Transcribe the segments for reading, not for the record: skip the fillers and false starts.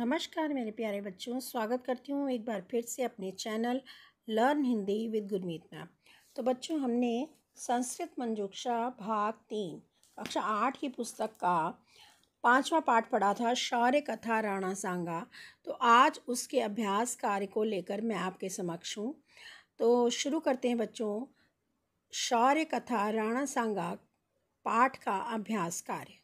नमस्कार मेरे प्यारे बच्चों, स्वागत करती हूँ एक बार फिर से अपने channel learn Hindi with Gurmeet में। तो बच्चों, हमने संस्कृत मंजूषा भाग 3 कक्षा 8 की पुस्तक का 5वां पाठ पढ़ा था, शौर्य कथा राणा सांगा। तो आज उसके अभ्यास कार्य को लेकर मैं आपके समक्ष हूँ। तो शुरू करते हैं बच्चों, शौर्य कथा राणा सांगा पाठ का अभ्यास कार्य।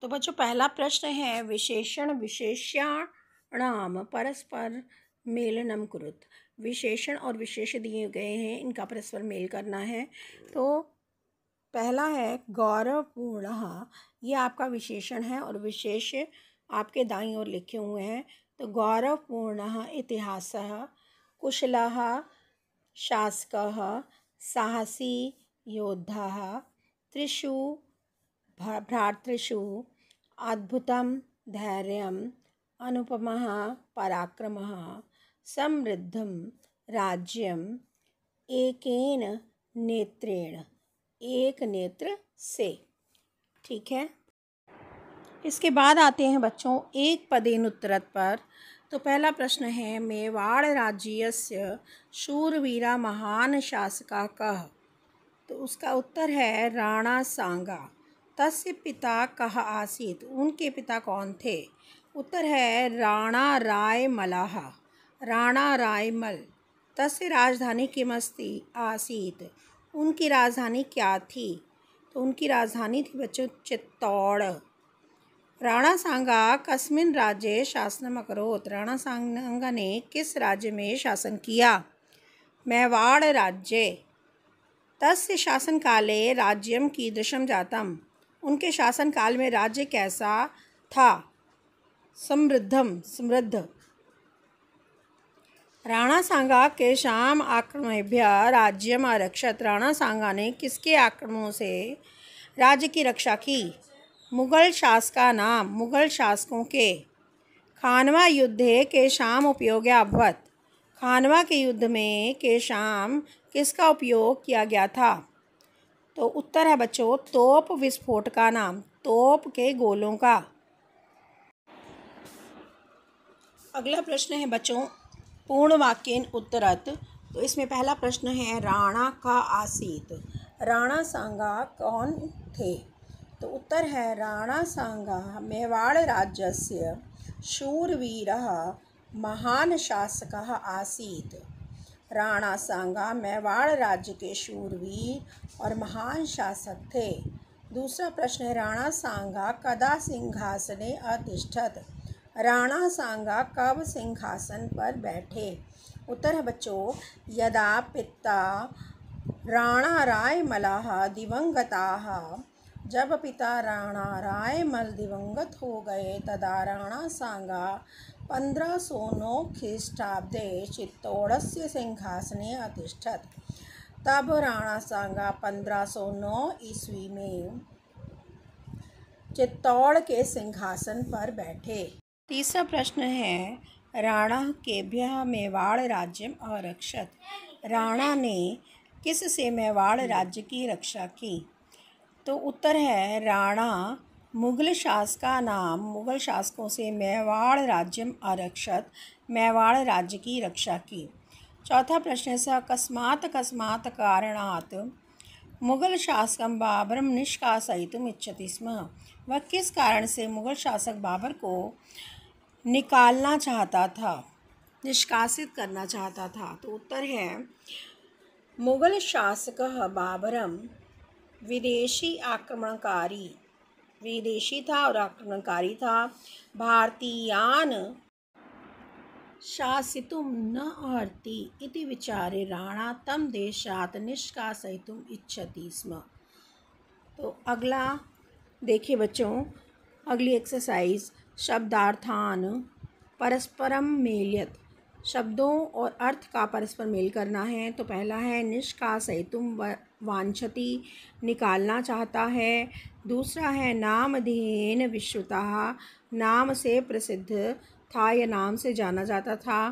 तो बच्चों, पहला प्रश्न है विशेषण विशेष्याणाम परस्पर मेलनम कुरुत। विशेषण और विशेष दिए गए हैं, इनका परस्पर मेल करना है। तो पहला है गौरवपूर्ण, ये आपका विशेषण है और विशेष आपके दाईं ओर लिखे हुए हैं। तो गौरवपूर्ण इतिहासः, कुशलः शासकः, साहसी योद्धः, त्रिषु भ्रातृषु अद्भुतं धैर्यम्, अनुपमः पराक्रमः, समृद्धं राज्यम्, एकेन नेत्रेण, एक नेत्र से। ठीक है, इसके बाद आते हैं बच्चों एक पदेन उत्तरत पर। तो पहला प्रश्न है मेवाड़ राज्यस्य शूरवीरा महान शासका कः। तो उसका उत्तर है राणा सांगा। तस्य पिता कः आसीत्, उनके पिता कौन थे। उत्तर है राणा रायमलः, राणा रायमल। तस्य राजधानी किमस्ति आसीत्, उनकी राजधानी क्या थी। तो उनकी राजधानी थी बच्चों चित्तौड़। राणा सांगा कस्मिन् राज्ये शासनम् अकरोत्, राणा सांगा ने किस राज्य में शासन किया। मेवाड़ राज्ये। तस्य शासनकाले राज्यम कीदृशं जातम्, उनके शासनकाल में राज्य कैसा था। समृद्धम, समृद्ध। राणा सांगा के शाम आक्रमणेभ्यः राज्यम आरक्षत, राणा सांगा ने किसके आक्रमणों से राज्य की रक्षा की। मुगल शासका नाम, मुगल शासकों के। खानवा युद्धे के शाम उपयोग अभवत, खानवा के युद्ध में के शाम किसका उपयोग किया गया था। तो उत्तर है बच्चों तोप विस्फोट का नाम, तोप के गोलों का। अगला प्रश्न है बच्चों पूर्ण वाक्येन उत्तरत। तो इसमें पहला प्रश्न है राणा का आसीत, राणा सांगा कौन थे। तो उत्तर है राणा सांगा मेवाड़ राज्यस्य शूरवीरः महान शासकः आसीत्। राणा सांगा मेवाड़ राज्य के शूरवीर और महान शासक थे। दूसरा प्रश्न है राणा सांगा कदा सिंहासने अतिष्ठत, राणा सांगा कब सिंहासन पर बैठे। उत्तर है बच्चों यदा पिता राणा रायमलः दिवंगताः, जब पिता राणा रायमल दिवंगत हो गए तदा राणा सांगा 1509 ख्रीष्टाब्दे चित्तौड़स्य सिंहासने अतिष्ठत। तब राणा सांगा 1509 ईस्वी में चित्तौड़ के सिंहासन पर बैठे। तीसरा प्रश्न है राणा केभ्यः मेवाड़ राज्यम आरक्षत, राणा ने किस से मेवाड़ राज्य की रक्षा की। तो उत्तर है राणा मुगल शासका नाम, मुगल शासकों से मेवाड़ राज्यम आरक्षत, मेवाड़ राज्य की रक्षा की। चौथा प्रश्न है अकस्मात् कस्मात् कारणात् मुगल शासकं बाबरम निष्कासयितुम् इच्छति स्म, वह किस कारण से मुगल शासक बाबर को निकालना चाहता था, निष्कासित करना चाहता था। तो उत्तर है मुगल शासकः बाबरम विदेशी आक्रमणकारी, विदेशी था और आक्रमणकारी था। भारतीयान शासितुं न अर्हति इति विचारे राणा तं देशात् निष्कासयितुम् इच्छति स्म। तो अगला देखिए बच्चों, अगली एक्सरसाइज शब्दार्थान परस्परम मेलयत, शब्दों और अर्थ का परस्पर मेल करना है। तो पहला है निष्कासयितुम वांछति, निकालना चाहता है। दूसरा है नामधेयेन विश्रुतः, नाम से प्रसिद्ध था या नाम से जाना जाता था।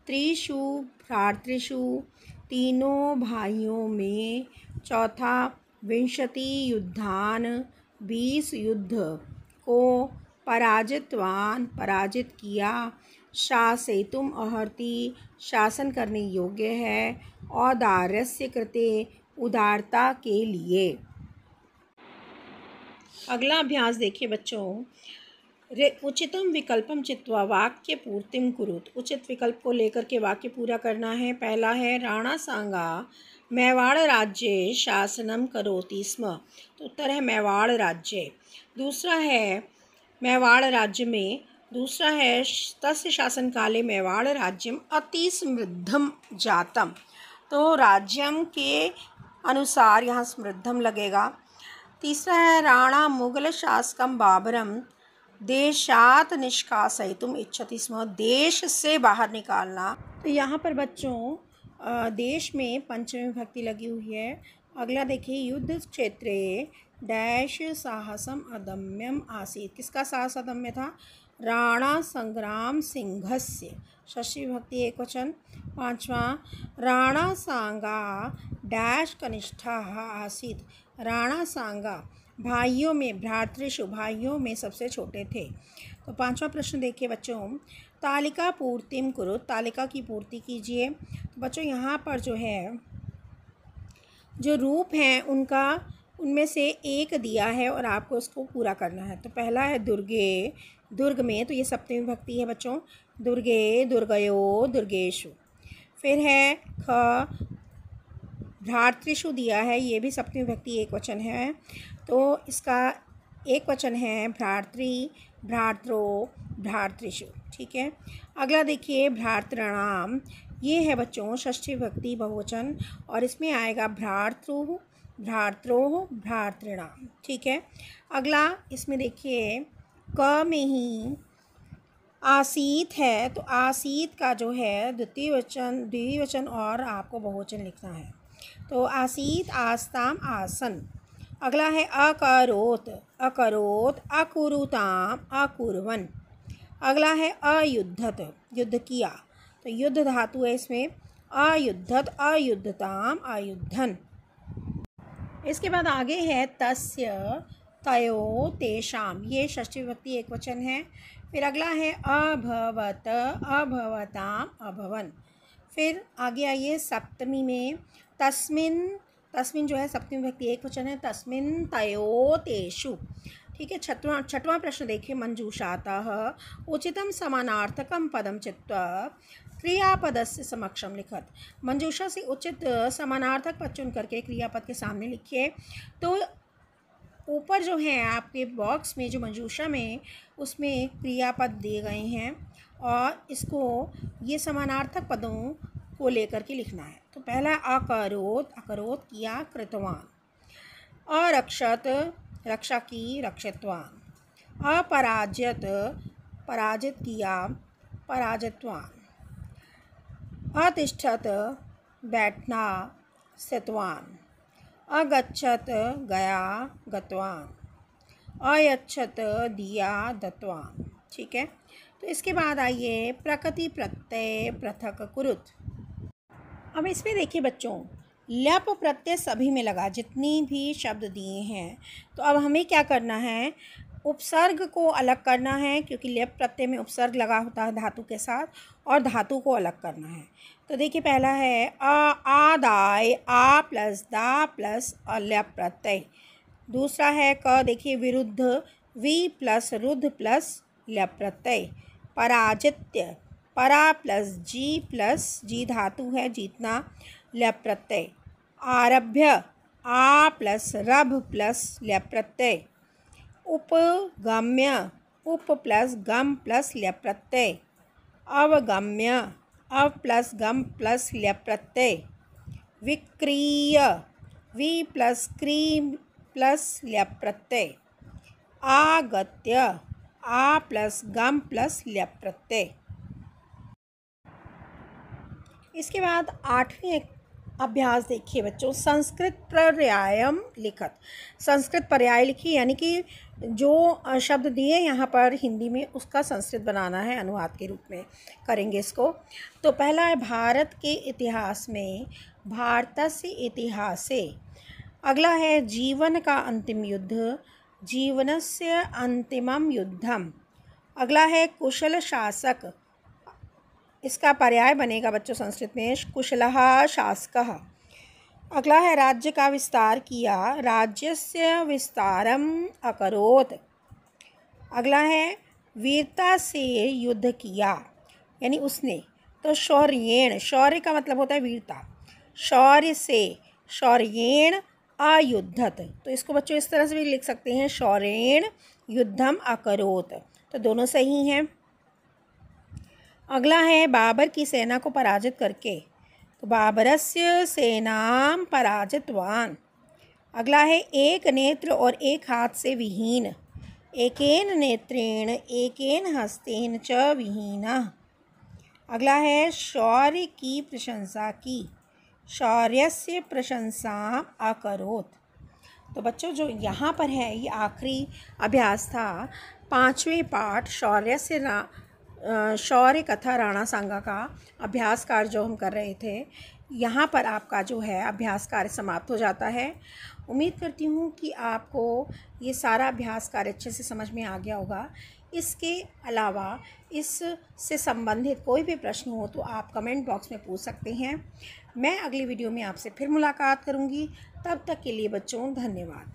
त्रिषु भ्रातृषु, तीनों भाइयों में। चौथा 20 युद्धान, 20 युद्ध को पराजितवान पराजित किया, शासयितुम् अर्हति शासन करने योग्य है, औदार्यस्य कृते उदारता के लिए। अगला अभ्यास देखिए बच्चों। उचितम विकल्पम चित्वा वाक्य पूर्तिम कुरुत। उचित विकल्प को लेकर के वाक्य पूरा करना है। पहला है राणा सांगा मेवाड़ राज्ये शासनम करोति स्म। तो उत्तर है मेवाड़ राज्य। दूसरा है मेवाड़ राज्य में, दूसरा है तस्य शासन काले मेवाड़ राज्यम अति समृद्धम जातम। तो राज्यम के अनुसार यहाँ समृद्धम लगेगा। तीसरा है राणा मुगल शासकम बाबरम देशात निष्कासयितुम इच्छति स्म। देश से बाहर निकालना। तो यहाँ पर बच्चों देश में पंचमी विभक्ति लगी हुई है। अगला देखिए, युद्ध क्षेत्रे डैश साहसम अदम्यम आसीत। किसका साहस अदम्य था? राणा संग्राम सिंहस्य। षष्ठी विभक्ति एक वचन। पांचवा, राणा सांगा डैश कनिष्ठा आसीत। राणा सांगा भाइयों में, भ्रातृषु भाइयों में सबसे छोटे थे। तो पांचवा प्रश्न देखिए बच्चों, तालिका पूर्तिम कुरु। तालिका की पूर्ति कीजिए। तो बच्चों यहाँ पर जो है, जो रूप हैं उनका, उनमें से एक दिया है और आपको उसको पूरा करना है। तो पहला है दुर्गे, दुर्ग में। तो ये सप्तमी विभक्ति है बच्चों। दुर्गे, दुर्गयो, दुर्गेषु। फिर है ख, भ्रातृषु दिया है, ये भी सप्तमी विभक्ति एक वचन है। तो इसका एक वचन है भ्रातृ, भ्रातरो, भ्रातृषु। ठीक है। अगला देखिए भ्रातृणाम। ये है बच्चों षष्ठी विभक्ति बहुवचन और इसमें आएगा भ्रातृ, भ्रातरो, भ्रातृणाम। ठीक है। अगला इसमें देखिए क में ही आसीत है। तो आसीत का जो है द्वितीय वचन और आपको बहुवचन लिखना है। तो आसीत, आस्ताम, आसन। अगला है अकरोत, अकरोत, अकुरुताम, अकुर्वन। अगला है अयुद्धत, युद्ध किया। तो युद्ध धातु है इसमें। अयुद्धत, अयुद्धताम, अयुद्धन। इसके बाद आगे है तस्य, तयो, तेषाम। ये षष्ठी विभक्ति एक वचन है। फिर अगला है अभवत, अभवताम, अभवन। फिर आगे आइए सप्तमी में तस्मिन। तस्मिन जो है सप्तमी विभक्ति एक वचन है। तस्मिन तयो तेषु। ठीक है। छठवां प्रश्न देखिए, मंजूषातः उचितम समानार्थकम पदम चित्वा क्रियापदस्य समक्षम लिखत। मंजूषा से उचित समानार्थक पद चुन करके क्रियापद के सामने लिखिए। तो ऊपर जो है आपके बॉक्स में, जो मंजूषा में, उसमें क्रियापद दिए गए हैं और इसको ये समानार्थक पदों को लेकर के लिखना है। तो पहला अकरोत, अकरोत किया, कृतवान। अरक्षत, रक्षा की, रक्षितवान। अपराजित, पराजित किया, पराजितवान। अतिष्ठत, बैठना, स्थितवान। अगच्छत, गया, गतवान। अयच्छत, दिया, दत्तवान। ठीक है। तो इसके बाद आइए प्रकृति प्रत्यय पृथक कुरुत। अब इसमें देखिए बच्चों, ल्यप प्रत्यय सभी में लगा, जितनी भी शब्द दिए हैं। तो अब हमें क्या करना है, उपसर्ग को अलग करना है, क्योंकि ल्यप प्रत्यय में उपसर्ग लगा होता है धातु के साथ, और धातु को अलग करना है। तो देखिए पहला है आदाय, आ प्लस दा प्लस अल्यप प्रत्यय। दूसरा है क, देखिए विरुद्ध, वी प्लस रुद्ध प्लस ल्यप प्रत्यय। पराजित्य, परा प्लस जी धातु है, जीतना, ल्यप प्रत्यय। आरभ्य, आ प्लस रभ प्लस ल्यप प्रत्यय। उपगम्य, उप प्लस गम प्लस ल्यप प्रत्यय। अवगम्य, अव plus gum plus ल्यप Pratyaya. विक्रीय, we plus क्री प्लस ल्यप प्रत्यय। आगत्य, आ प्लस गम प्लस ल्यप प्रत्यय। इसके बाद आठवीं अभ्यास देखिए बच्चों, संस्कृत पर्यायम लिखत। संस्कृत पर्याय लिखिए, यानी कि जो शब्द दिए यहाँ पर हिंदी में, उसका संस्कृत बनाना है, अनुवाद के रूप में करेंगे इसको। तो पहला है भारत के इतिहास में, भारतस्य इतिहासे। अगला है जीवन का अंतिम युद्ध, जीवनस्य अन्तिमं युद्धम। अगला है कुशल शासक। इसका पर्याय बनेगा बच्चों संस्कृत में कुशलः शासकः। अगला है राज्य का विस्तार किया, राज्यस्य विस्तारम अकरोत्। अगला है वीरता से युद्ध किया, यानी उसने। तो शौर्येण, शौर्य का मतलब होता है वीरता, शौर्य से, शौर्येण अयुद्धत। तो इसको बच्चों इस तरह से भी लिख सकते हैं, शौर्येण युद्धम अकरोत्। तो दोनों सही हैं। अगला है बाबर की सेना को पराजित करके। तो बाबरस्य सेनाम पराजितवान। अगला है एक नेत्र और एक हाथ से विहीन। एकेन नेत्रेण एकेन हस्तेन च विहीनः। अगला है शौर्य की प्रशंसा की, शौर्यस्य प्रशंसा अकरोत्। तो बच्चों जो यहाँ पर है ये आखिरी अभ्यास था, 5वें पाठ शौर्य कथा राणा सांगा का अभ्यास कार्य जो हम कर रहे थे। यहाँ पर आपका जो है अभ्यास कार्य समाप्त हो जाता है। उम्मीद करती हूँ कि आपको ये सारा अभ्यास कार्य अच्छे से समझ में आ गया होगा। इसके अलावा इससे संबंधित कोई भी प्रश्न हो तो आप कमेंट बॉक्स में पूछ सकते हैं। मैं अगली वीडियो में आपसे फिर मुलाकात करूँगी। तब तक के लिए बच्चों धन्यवाद।